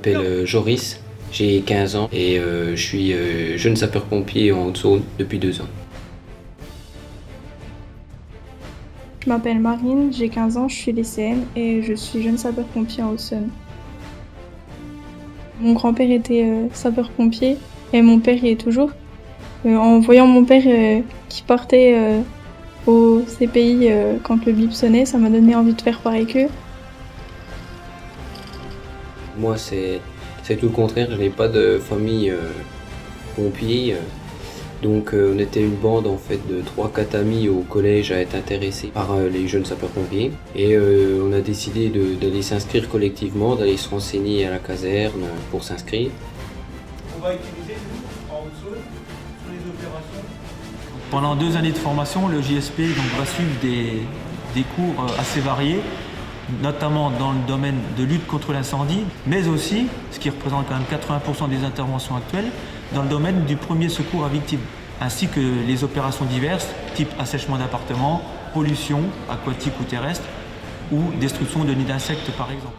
m'appelle Joris, j'ai 15 ans et je suis jeune sapeur-pompier en Haute-Saône depuis 2 ans. Je m'appelle Marine, j'ai 15 ans, je suis lycéenne et je suis jeune sapeur-pompier en Haute-Saône. Mon grand-père était sapeur-pompier et mon père y est toujours. En voyant mon père qui partait au CPI quand le bip sonnait, ça m'a donné envie de faire pareil qu'eux. Moi, c'est tout le contraire, je n'ai pas de famille pompier. Donc on était une bande en fait de 3-4 amis au collège à être intéressés par les jeunes sapeurs-pompiers. Et on a décidé d'aller s'inscrire collectivement, d'aller se renseigner à la caserne pour s'inscrire. On va utiliser nous, en Haute-Saône, sur les opérations. Pendant 2 années de formation, le JSP va suivre des cours assez variés, notamment dans le domaine de lutte contre l'incendie, mais aussi, ce qui représente quand même 80% des interventions actuelles, dans le domaine du premier secours à victimes, ainsi que les opérations diverses, type assèchement d'appartements, pollution aquatique ou terrestre, ou destruction de nids d'insectes par exemple.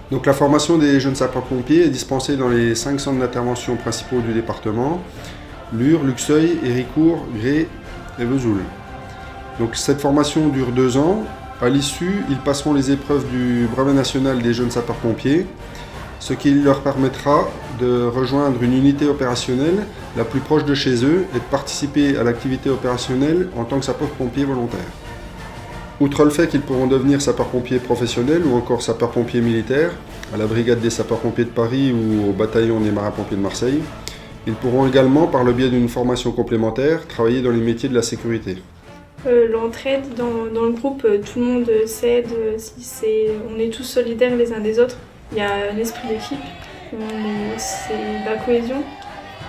Donc la formation des jeunes sapeurs-pompiers est dispensée dans les 5 centres d'intervention principaux du département, Lure, Luxeuil, Héricourt, Gré et Vesoul. Donc cette formation dure 2 ans. À l'issue, ils passeront les épreuves du brevet national des jeunes sapeurs-pompiers, ce qui leur permettra de rejoindre une unité opérationnelle la plus proche de chez eux et de participer à l'activité opérationnelle en tant que sapeurs-pompiers volontaires. Outre le fait qu'ils pourront devenir sapeurs-pompiers professionnels ou encore sapeurs-pompiers militaires, à la brigade des sapeurs-pompiers de Paris ou au bataillon des marins-pompiers de Marseille, ils pourront également, par le biais d'une formation complémentaire, travailler dans les métiers de la sécurité. L'entraide dans le groupe, tout le monde s'aide, on est tous solidaires les uns des autres. Il y a un esprit d'équipe, c'est de la cohésion.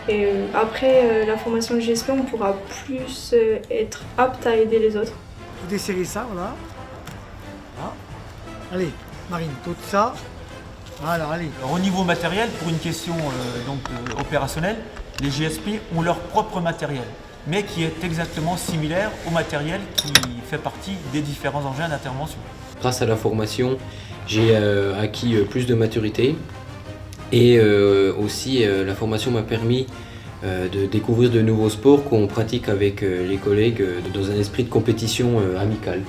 Et après la formation de JSP, on pourra plus être apte à aider les autres. Vous desserrez ça, voilà. Ah. Allez, Marine, tout ça. Voilà, allez. Alors, au niveau matériel, pour une question opérationnelle, les JSP ont leur propre matériel, mais qui est exactement similaire au matériel qui fait partie des différents engins d'intervention. Grâce à la formation, j'ai acquis plus de maturité et aussi la formation m'a permis de découvrir de nouveaux sports qu'on pratique avec les collègues dans un esprit de compétition amicale.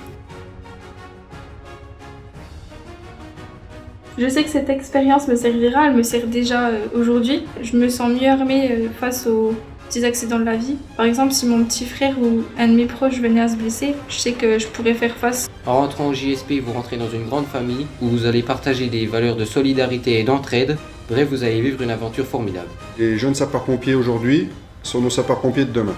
Je sais que cette expérience me servira, elle me sert déjà aujourd'hui. Je me sens mieux armée face aux petits accidents de la vie. Par exemple, si mon petit frère ou un de mes proches venait à se blesser, je sais que je pourrais faire face. En rentrant au JSP, vous rentrez dans une grande famille où vous allez partager des valeurs de solidarité et d'entraide. Bref, vous allez vivre une aventure formidable. Les jeunes sapeurs-pompiers aujourd'hui sont nos sapeurs-pompiers de demain.